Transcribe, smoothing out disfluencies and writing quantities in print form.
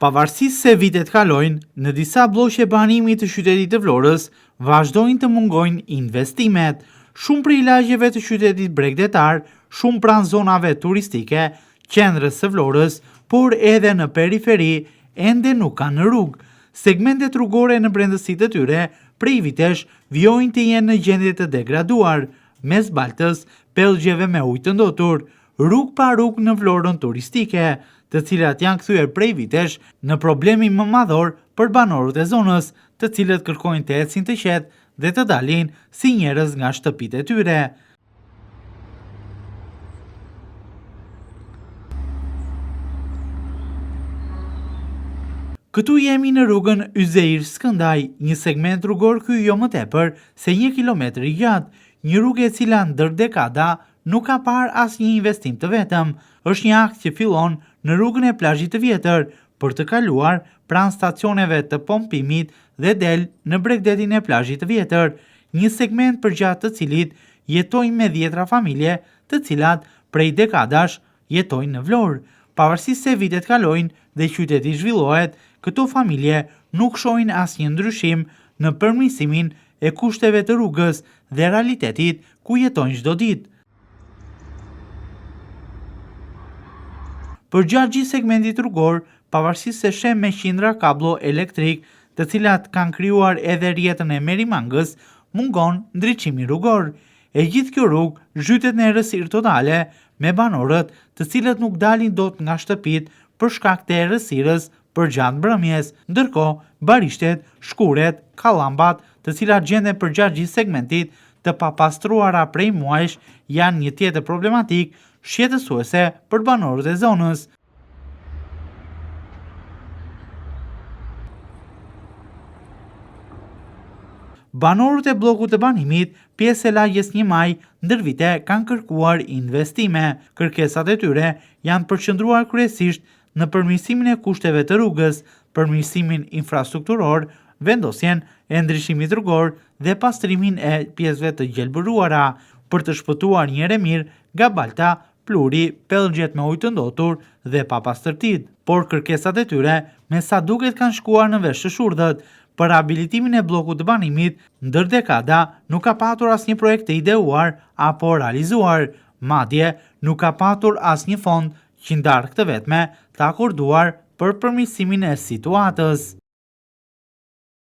Pavarësisht se vitet kalojnë, në disa bloqe banimit të qytetit të Vlorës vazhdojnë të mungojnë investimet. Shumë prej lagjeve të qytetit bregdetar, shumë pranë zonave turistike, qendrës së Vlorës, por edhe në periferi, ende nuk kanë në rrugë. Segmentet rrugore në brendësi të tyre prej vitesh vjojnë të jenë në gjendje të degraduar, mes baltës, pellgjeve me ujë të ndotur, rrugë pa rrugë në Vlorën turistike, të cilat janë kthyer prej vitesh në problemin më madhor për banorët e zonës, të cilët kërkojnë të ecin të qetë dhe të dalin si njerëz nga shtëpitë e tyre. Këtu jemi në rrugën Yzeir Skëndaj, një segment rrugor ky jo më tepër se 1 kilometër i gjatë, një rrugë e cila ndër dekada nuk ka parë asnjë investim të vetëm. Është një akt që fillon në rrugën e plazhit të vjetër për të kaluar pranë stacioneve të pompimit dhe del në bregdetin e plazhit të vjetër, një segment përgjatë të cilit jetojnë me 10 familje, të cilat prej dekadash jetojnë në Vlorë. Pavarësisht se vitet kalojnë dhe qyteti zhvillohet, këto familje nuk shohin asnjë ndryshim në përmirësimin e kushteve të rrugës dhe realitetit ku jetojnë çdo ditë. Për gjatë gjithë segmentit rrugor, pavarësisht se shem me qindra kablo elektrik, të cilat kanë krijuar edhe rrjetën e Merimangës, mungon ndriçimi rrugor. E gjithë kjo rrugë zhytet në errësirë totale me banorët të cilët nuk dalin dot nga shtëpitë për shkak të errësirës përgjatë mbrëmjes, ndërkohë barishtet, shkuret, kallambat, të cilat gjenden përgjatë gjithë segmentit të papastruara prej muajsh, janë një tjetër problematik shqetësuese për banorët e zonës. Banorët e bllokut të banimit, pjesë e lagjes 1 Maj, ndër vite kanë kërkuar investime. Kërkesat e tyre janë përqendruar kryesisht në përmirësimin e kushteve të rrugës, përmirësimin infrastrukturor, vendosjen e ndriçimit rrugor dhe pastrimin e pjesëve të gjelbëruara për të shpëtuar një erë mirë nga balta, pluri, pellgjet me ujë të ndotur dhe papastërtitë. Por kërkesat e tyre me sa duket kanë shkuar në vesh të shurdhët. Për rehabilitimin e bllokut të banimit, ndër dekada nuk ka patur asnjë projekt të ideuar apo realizuar, madje nuk ka patur asnjë fond që ndarë këtë vetme të akorduar për përmirësimin e situatës.